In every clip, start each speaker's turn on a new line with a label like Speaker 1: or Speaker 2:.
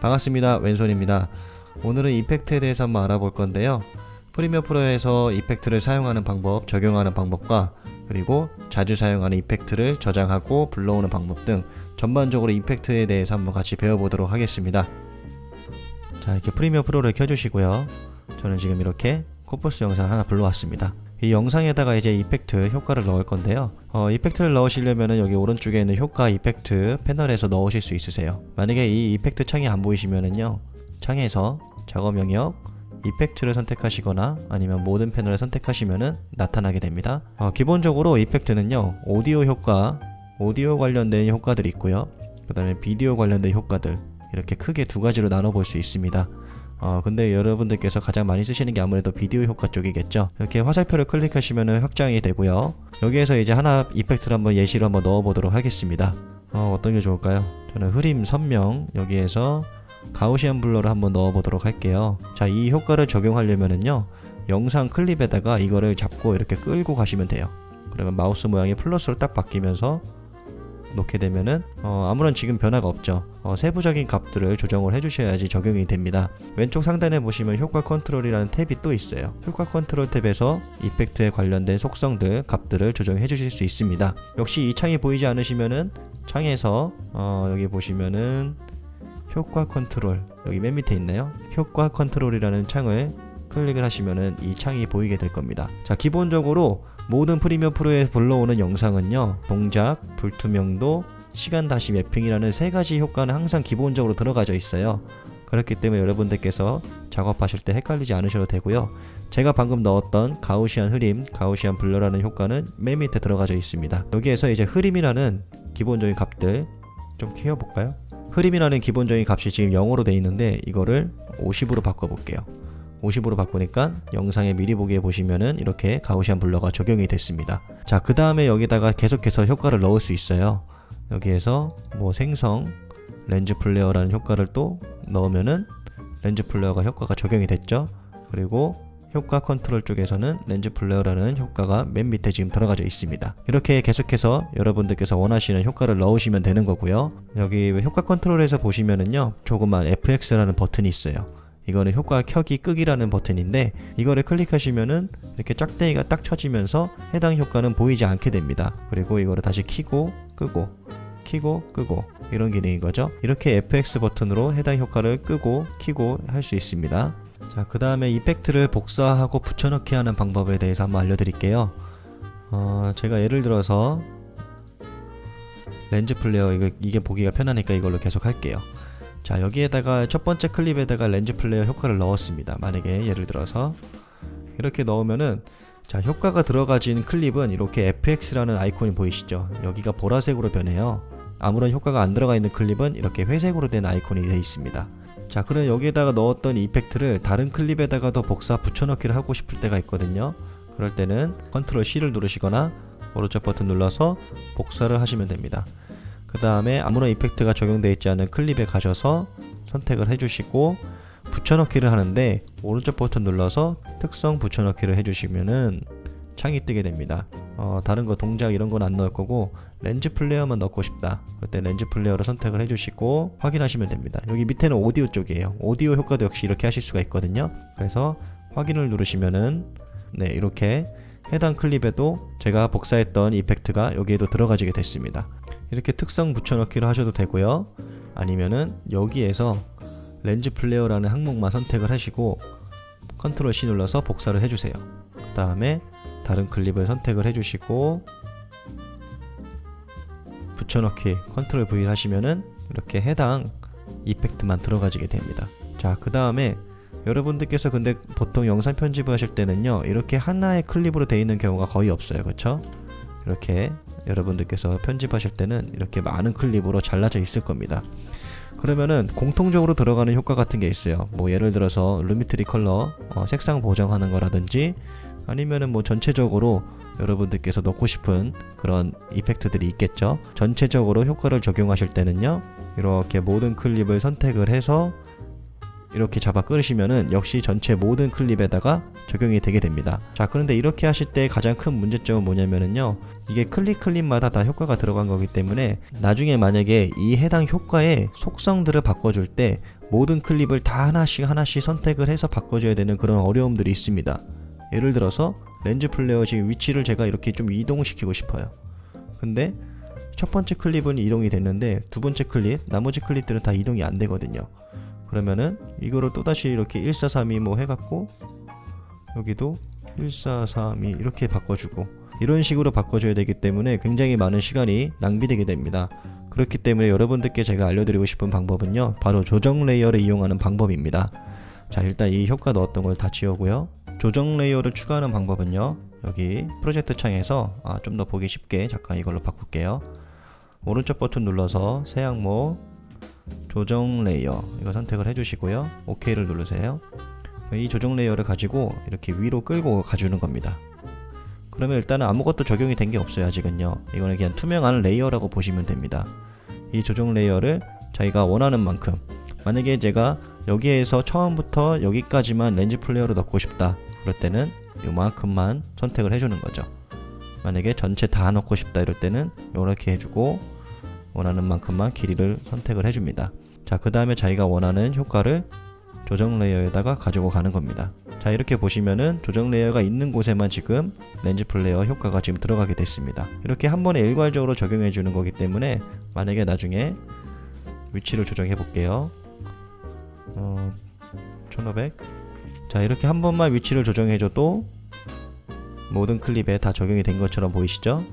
Speaker 1: 반갑습니다. 왼손입니다. 오늘은 이펙트에 대해서 한번 알아볼 건데요. 프리미어 프로에서 이펙트를 사용하는 방법, 적용하는 방법과 그리고 자주 사용하는 이펙트를 저장하고 불러오는 방법 등 전반적으로 이펙트에 대해서 한번 같이 배워보도록 하겠습니다. 자, 이렇게 프리미어 프로를 켜주시고요. 저는 지금 이렇게 코뿔소 영상 하나 불러왔습니다. 이 영상에다가 이제 이펙트 효과를 넣을 건데요. 이펙트를 넣으시려면 여기 오른쪽에 있는 효과 이펙트 패널에서 넣으실 수 있으세요. 만약에 이 이펙트 창이 안 보이시면은요, 창에서 작업 영역 이펙트를 선택하시거나 아니면 모든 패널을 선택하시면은 나타나게 됩니다. 기본적으로 이펙트는요, 오디오 효과, 오디오 관련된 효과들이 있고요. 그 다음에 비디오 관련된 효과들, 이렇게 크게 두 가지로 나눠 볼 수 있습니다. 근데 여러분들께서 가장 많이 쓰시는 게 아무래도 비디오 효과 쪽이겠죠. 이렇게 화살표를 클릭하시면은 확장이 되고요. 여기에서 이제 하나 이펙트를 한번 예시로 한번 넣어 보도록 하겠습니다. 어떤 게 좋을까요? 저는 흐림 선명, 여기에서 가우시안 블러를 한번 넣어 보도록 할게요. 자, 이 효과를 적용하려면은요, 영상 클립에다가 이거를 잡고 이렇게 끌고 가시면 돼요. 그러면 마우스 모양이 플러스로 딱 바뀌면서 놓게 되면은 아무런 지금 변화가 없죠. 세부적인 값들을 조정을 해주셔야지 적용이 됩니다. 왼쪽 상단에 보시면 효과 컨트롤이라는 탭이 또 있어요. 효과 컨트롤 탭에서 이펙트에 관련된 속성들, 값들을 조정해 주실 수 있습니다. 역시 이 창이 보이지 않으시면은 창에서 여기 보시면은 효과 컨트롤, 여기 맨 밑에 있네요. 효과 컨트롤이라는 창을 클릭을 하시면은 이 창이 보이게 될 겁니다. 자, 기본적으로 모든 프리미어 프로에 불러오는 영상은요, 동작, 불투명도, 시간 다시 매핑이라는 세 가지 효과는 항상 기본적으로 들어가져 있어요. 그렇기 때문에 여러분들께서 작업하실 때 헷갈리지 않으셔도 되고요. 제가 방금 넣었던 가우시안 흐림, 가우시안 블러라는 효과는 맨 밑에 들어가져 있습니다. 여기에서 이제 흐림이라는 기본적인 값들 좀 키워볼까요? 흐림이라는 기본적인 값이 지금 0으로 돼 있는데 이거를 50으로 바꿔볼게요. 50으로 바꾸니까 영상에 미리 보기에 보시면은 이렇게 가우시안 블러가 적용이 됐습니다. 자, 그 다음에 여기다가 계속해서 효과를 넣을 수 있어요. 여기에서 뭐 생성, 렌즈 플레어라는 효과를 또 넣으면은 렌즈 플레어가 효과가 적용이 됐죠. 그리고 효과 컨트롤 쪽에서는 렌즈 플레어라는 효과가 맨 밑에 지금 들어가져 있습니다. 이렇게 계속해서 여러분들께서 원하시는 효과를 넣으시면 되는 거고요. 여기 효과 컨트롤에서 보시면은요, 조그만 FX라는 버튼이 있어요. 이거는 효과 켜기 끄기라는 버튼인데 이거를 클릭하시면은 이렇게 짝대기가 딱 쳐지면서 해당 효과는 보이지 않게 됩니다. 그리고 이거를 다시 켜고 끄고 켜고 끄고 이런 기능인 거죠. 이렇게 FX 버튼으로 해당 효과를 끄고 켜고 할 수 있습니다. 자, 그 다음에 이펙트를 복사하고 붙여넣기 하는 방법에 대해서 한번 알려드릴게요. 제가 예를 들어서 렌즈 플레이어, 이게 보기가 편하니까 이걸로 계속 할게요. 자, 여기에다가 첫 번째 클립에다가 렌즈 플레이어 효과를 넣었습니다. 만약에 예를 들어서 이렇게 넣으면은, 자, 효과가 들어가진 클립은 이렇게 FX라는 아이콘이 보이시죠? 여기가 보라색으로 변해요. 아무런 효과가 안 들어가 있는 클립은 이렇게 회색으로 된 아이콘이 되어 있습니다. 자, 그럼 여기에다가 넣었던 이펙트를 다른 클립에다가도 복사 붙여넣기를 하고 싶을 때가 있거든요. 그럴 때는 컨트롤 C를 누르시거나 오른쪽 버튼 눌러서 복사를 하시면 됩니다. 그 다음에 아무런 이펙트가 적용되어 있지 않은 클립에 가셔서 선택을 해주시고 붙여넣기를 하는데 오른쪽 버튼 눌러서 특성 붙여넣기를 해주시면은 창이 뜨게 됩니다. 다른 거 동작 이런 건 안 넣을 거고 렌즈 플레이어만 넣고 싶다. 그때 렌즈 플레이어를 선택을 해주시고 확인하시면 됩니다. 여기 밑에는 오디오 쪽이에요. 오디오 효과도 역시 이렇게 하실 수가 있거든요. 그래서 확인을 누르시면은 네, 이렇게 해당 클립에도 제가 복사했던 이펙트가 여기에도 들어가지게 됐습니다. 이렇게 특성 붙여넣기를 하셔도 되고요. 아니면은 여기에서 렌즈 플레이어라는 항목만 선택을 하시고 컨트롤 C 눌러서 복사를 해주세요. 그 다음에 다른 클립을 선택을 해주시고 붙여넣기 컨트롤 V 하시면은 이렇게 해당 이펙트만 들어가지게 됩니다. 자, 그 다음에 여러분들께서 근데 보통 영상 편집을 하실 때는요, 이렇게 하나의 클립으로 되어 있는 경우가 거의 없어요. 그렇죠? 이렇게 여러분들께서 편집하실 때는 이렇게 많은 클립으로 잘라져 있을 겁니다. 그러면은 공통적으로 들어가는 효과 같은 게 있어요. 뭐 예를 들어서 루미트리 컬러 색상 보정하는 거라든지 아니면은 뭐 전체적으로 여러분들께서 넣고 싶은 그런 이펙트들이 있겠죠. 전체적으로 효과를 적용하실 때는요, 이렇게 모든 클립을 선택을 해서 이렇게 잡아 끌으시면은 역시 전체 모든 클립에다가 적용이 되게 됩니다. 자, 그런데 이렇게 하실 때 가장 큰 문제점은 뭐냐면은요, 이게 클립마다 다 효과가 들어간 거기 때문에 나중에 만약에 이 해당 효과의 속성들을 바꿔줄 때 모든 클립을 다 하나씩 선택을 해서 바꿔줘야 되는 그런 어려움들이 있습니다. 예를 들어서 렌즈 플레이어 지금 위치를 제가 이렇게 좀 이동시키고 싶어요. 근데 첫 번째 클립은 이동이 됐는데 두 번째 클립, 나머지 클립들은 다 이동이 안 되거든요. 그러면은 이거를 또다시 이렇게 1432 뭐 해갖고 여기도 1432 이렇게 바꿔주고 이런 식으로 바꿔줘야 되기 때문에 굉장히 많은 시간이 낭비되게 됩니다. 그렇기 때문에 여러분들께 제가 알려드리고 싶은 방법은요, 바로 조정 레이어를 이용하는 방법입니다. 자, 일단 이 효과 넣었던 걸 다 지우고요. 조정 레이어를 추가하는 방법은요, 여기 프로젝트 창에서 좀 더 보기 쉽게 잠깐 이걸로 바꿀게요. 오른쪽 버튼 눌러서 새 항목 조정 레이어 이거 선택을 해주시고요. OK를 누르세요. 이 조정 레이어를 가지고 이렇게 위로 끌고 가주는 겁니다. 그러면 일단은 아무것도 적용이 된 게 없어요. 아직은요. 이거는 그냥 투명한 레이어라고 보시면 됩니다. 이 조정 레이어를 자기가 원하는 만큼, 만약에 제가 여기에서 처음부터 여기까지만 렌즈 플레이어를 넣고 싶다 그럴 때는 요만큼만 선택을 해주는 거죠. 만약에 전체 다 넣고 싶다 이럴 때는 이렇게 해주고 원하는 만큼만 길이를 선택을 해줍니다. 자, 그 다음에 자기가 원하는 효과를 조정 레이어에다가 가지고 가는 겁니다. 자, 이렇게 보시면은 조정 레이어가 있는 곳에만 지금 렌즈 플레이어 효과가 지금 들어가게 됐습니다. 이렇게 한 번에 일괄적으로 적용해 주는 거기 때문에 만약에 나중에 위치를 조정해 볼게요. 1500. 자, 이렇게 한 번만 위치를 조정해 줘도 모든 클립에 다 적용이 된 것처럼 보이시죠?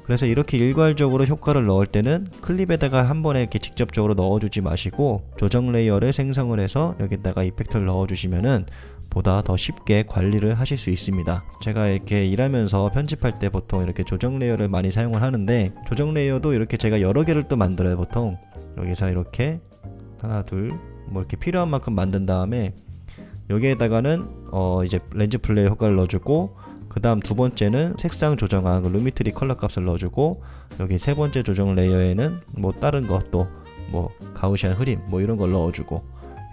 Speaker 1: 그래서 이렇게 일괄적으로 효과를 넣을 때는 클립에다가 한 번에 이렇게 직접적으로 넣어주지 마시고 조정 레이어를 생성을 해서 여기다가 이펙트를 넣어주시면은 보다 더 쉽게 관리를 하실 수 있습니다. 제가 이렇게 일하면서 편집할 때 보통 이렇게 조정 레이어를 많이 사용을 하는데, 조정 레이어도 이렇게 제가 여러 개를 또 만들어요. 보통 여기서 이렇게 하나 둘 뭐 이렇게 필요한 만큼 만든 다음에 여기에다가는 이제 렌즈 플레이어 효과를 넣어주고, 그 다음 두 번째는 색상 조정한 그 루미트리 컬러 값을 넣어주고, 여기 세 번째 조정 레이어에는 뭐 다른 것도 뭐 가우시안 흐림 뭐 이런 걸 넣어주고,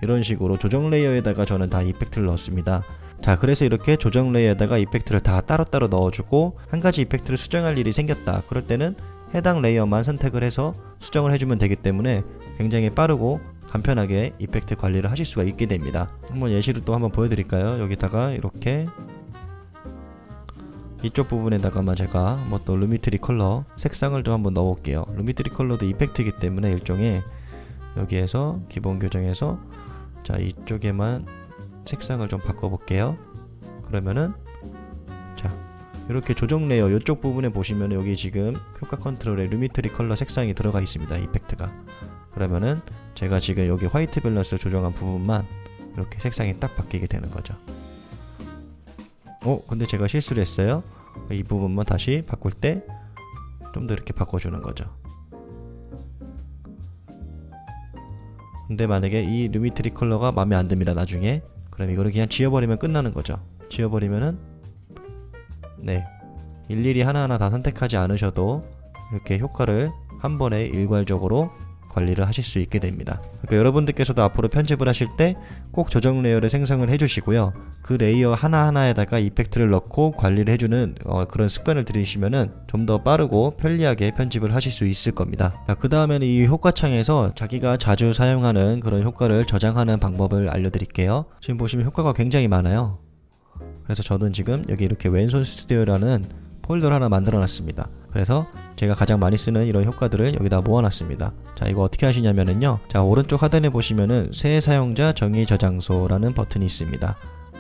Speaker 1: 이런 식으로 조정 레이어에다가 저는 다 이펙트를 넣습니다. 자, 그래서 이렇게 조정 레이어에다가 이펙트를 다 따로따로 넣어주고, 한 가지 이펙트를 수정할 일이 생겼다 그럴 때는 해당 레이어만 선택을 해서 수정을 해주면 되기 때문에 굉장히 빠르고 간편하게 이펙트 관리를 하실 수가 있게 됩니다. 한번 예시를 또 한번 보여드릴까요? 여기다가 이렇게 이쪽 부분에다가만 제가 뭐 또 루미트리 컬러 색상을 좀 한번 넣어볼게요. 루미트리 컬러도 이펙트이기 때문에 일종의 여기에서 기본 교정해서 자, 이쪽에만 색상을 좀 바꿔볼게요. 그러면은 자, 이렇게 조정 레이어 이쪽 부분에 보시면 여기 지금 효과 컨트롤에 루미트리 컬러 색상이 들어가 있습니다. 이펙트가. 그러면은 제가 지금 여기 화이트 밸런스 조정한 부분만 이렇게 색상이 딱 바뀌게 되는 거죠. 근데 제가 실수를 했어요. 이 부분만 다시 바꿀 때 좀 더 이렇게 바꿔주는 거죠. 근데 만약에 이 루미트리 컬러가 마음에 안 듭니다. 나중에 그럼 이거를 그냥 지워버리면 끝나는 거죠. 지워버리면은 네, 일일이 하나하나 다 선택하지 않으셔도 이렇게 효과를 한 번에 일괄적으로 관리를 하실 수 있게 됩니다. 그러니까 여러분들께서도 앞으로 편집을 하실 때 꼭 조정 레이어를 생성을 해주시고요. 그 레이어 하나하나에다가 이펙트를 넣고 관리를 해주는 그런 습관을 들이시면은 좀 더 빠르고 편리하게 편집을 하실 수 있을 겁니다. 그 다음에는 이 효과창에서 자기가 자주 사용하는 그런 효과를 저장하는 방법을 알려드릴게요. 지금 보시면 효과가 굉장히 많아요. 그래서 저는 지금 여기 이렇게 왼손 스튜디오라는 폴더를 하나 만들어 놨습니다. 그래서 제가 가장 많이 쓰는 이런 효과들을 여기다 모아놨습니다. 자, 이거 어떻게 하시냐면은요, 자, 오른쪽 하단에 보시면은 새 사용자 정의 저장소라는 버튼이 있습니다.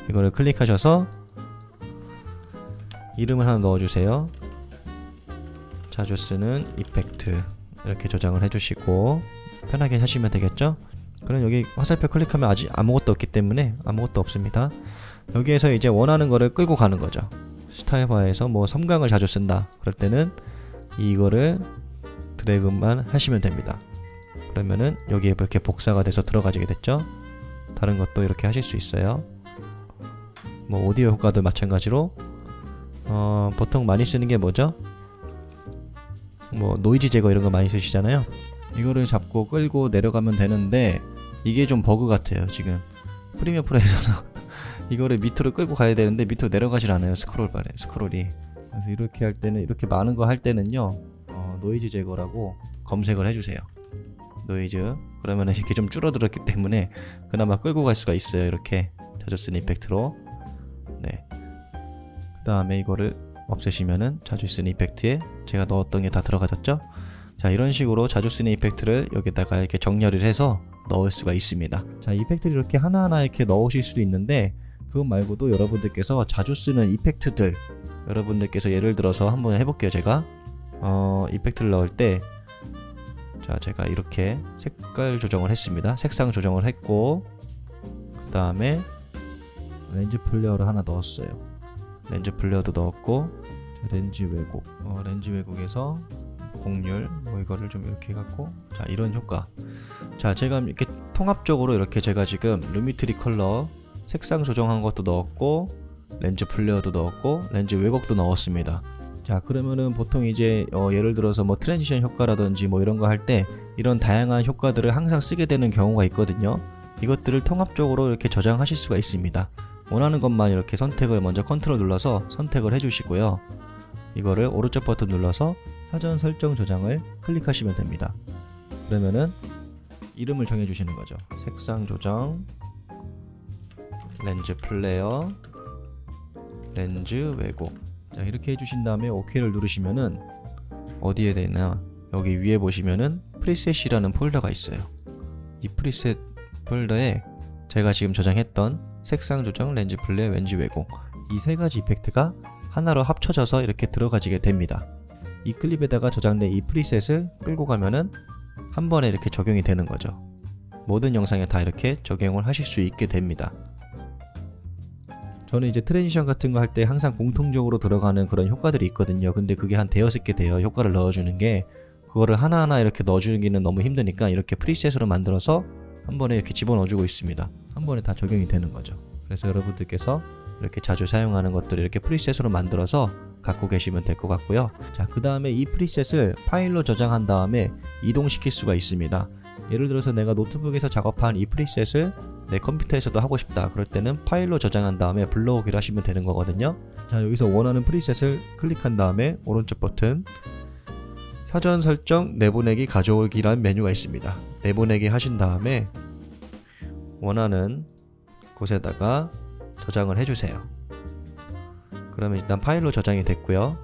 Speaker 1: 이거를 클릭하셔서 이름을 하나 넣어주세요. 자주 쓰는 이펙트 이렇게 저장을 해주시고 편하게 하시면 되겠죠? 그럼 여기 화살표 클릭하면 아직 아무것도 없기 때문에 아무것도 없습니다. 여기에서 이제 원하는 거를 끌고 가는 거죠. 스타일바에서 뭐 섬광을 자주 쓴다 그럴 때는 이거를 드래그만 하시면 됩니다. 그러면은 여기에 이렇게 복사가 돼서 들어가게 됐죠. 다른 것도 이렇게 하실 수 있어요. 뭐 오디오 효과도 마찬가지로 보통 많이 쓰는 게 뭐죠? 뭐 노이즈 제거 이런 거 많이 쓰시잖아요. 이거를 잡고 끌고 내려가면 되는데 이게 좀 버그 같아요. 지금 프리미어 프로에서는 이거를 밑으로 끌고 가야 되는데 밑으로 내려가질 않아요. 스크롤이. 그래서 이렇게 할 때는, 이렇게 많은 거 할 때는요, 노이즈 제거라고 검색을 해주세요. 노이즈. 그러면 이게 좀 줄어들었기 때문에 그나마 끌고 갈 수가 있어요. 이렇게 자주 쓰는 이펙트로. 네. 그 다음에 이거를 없애시면은 자주 쓰는 이펙트에 제가 넣었던 게 다 들어가졌죠. 자, 이런 식으로 자주 쓰는 이펙트를 여기다가 이렇게 정렬을 해서 넣을 수가 있습니다. 자, 이펙트를 이렇게 하나하나 이렇게 넣으실 수도 있는데, 그것 말고도 여러분들께서 자주 쓰는 이펙트들, 여러분들께서 예를 들어서 한번 해볼게요. 제가 이펙트를 넣을 때, 자, 제가 이렇게 색깔 조정을 했습니다. 색상 조정을 했고, 그 다음에 렌즈 플레어를 하나 넣었어요. 렌즈 플레어도 넣었고, 렌즈 왜곡, 렌즈 왜곡에서 곡률 뭐 이거를 좀 이렇게 해갖고, 자, 이런 효과. 자, 제가 이렇게 통합적으로 이렇게 제가 지금 루미트리 컬러 색상 조정한 것도 넣었고, 렌즈 플레어도 넣었고, 렌즈 왜곡도 넣었습니다. 자, 그러면은 보통 이제 예를 들어서 뭐 트랜지션 효과라든지 뭐 이런 거 할 때 이런 다양한 효과들을 항상 쓰게 되는 경우가 있거든요. 이것들을 통합적으로 이렇게 저장하실 수가 있습니다. 원하는 것만 이렇게 선택을 먼저 컨트롤 눌러서 선택을 해주시고요. 이거를 오른쪽 버튼 눌러서 사전 설정 저장을 클릭하시면 됩니다. 그러면은 이름을 정해주시는 거죠. 색상 조정, 렌즈 플레어, 렌즈 왜곡. 자, 이렇게 해주신 다음에 OK를 누르시면은 어디에 되나, 여기 위에 보시면은 프리셋이라는 폴더가 있어요. 이 프리셋 폴더에 제가 지금 저장했던 색상 조정, 렌즈 플레어, 렌즈 왜곡, 이 세 가지 이펙트가 하나로 합쳐져서 이렇게 들어가지게 됩니다. 이 클립에다가 저장된 이 프리셋을 끌고 가면은 한 번에 이렇게 적용이 되는 거죠. 모든 영상에 다 이렇게 적용을 하실 수 있게 됩니다. 저는 이제 트랜지션 같은 거 할 때 항상 공통적으로 들어가는 그런 효과들이 있거든요. 근데 그게 한 대여섯 개 돼요. 효과를 넣어주는 게. 그거를 하나하나 이렇게 넣어주기는 너무 힘드니까 이렇게 프리셋으로 만들어서 한 번에 이렇게 집어넣어주고 있습니다. 한 번에 다 적용이 되는 거죠. 그래서 여러분들께서 이렇게 자주 사용하는 것들을 이렇게 프리셋으로 만들어서 갖고 계시면 될 것 같고요. 자, 그 다음에 이 프리셋을 파일로 저장한 다음에 이동시킬 수가 있습니다. 예를 들어서 내가 노트북에서 작업한 이 프리셋을 내 컴퓨터에서도 하고 싶다. 그럴 때는 파일로 저장한 다음에 불러오기를 하시면 되는 거거든요. 자, 여기서 원하는 프리셋을 클릭한 다음에 오른쪽 버튼 사전 설정 내보내기 가져오기란 메뉴가 있습니다. 내보내기 하신 다음에 원하는 곳에다가 저장을 해주세요. 그러면 일단 파일로 저장이 됐고요.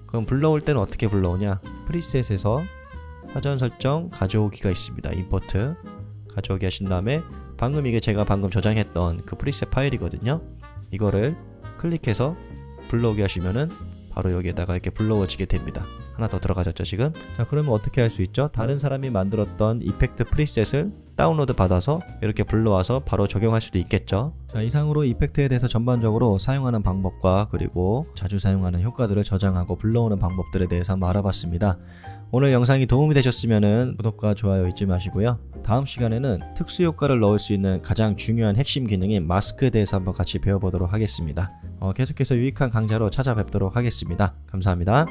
Speaker 1: 그럼 불러올 때는 어떻게 불러오냐? 프리셋에서 사전 설정 가져오기가 있습니다. 임포트 가져오기 하신 다음에 방금 이게 제가 방금 저장했던 그 프리셋 파일이거든요. 이거를 클릭해서 불러오기 하시면은 바로 여기에다가 이렇게 불러오지게 됩니다. 하나 더 들어가졌죠 지금? 자, 그러면 어떻게 할 수 있죠? 다른 사람이 만들었던 이펙트 프리셋을 다운로드 받아서 이렇게 불러와서 바로 적용할 수도 있겠죠. 자, 이상으로 이펙트에 대해서 전반적으로 사용하는 방법과 그리고 자주 사용하는 효과들을 저장하고 불러오는 방법들에 대해서 한번 알아봤습니다. 오늘 영상이 도움이 되셨으면 구독과 좋아요 잊지 마시고요. 다음 시간에는 특수 효과를 넣을 수 있는 가장 중요한 핵심 기능인 마스크에 대해서 한번 같이 배워보도록 하겠습니다. 계속해서 유익한 강좌로 찾아뵙도록 하겠습니다. 감사합니다.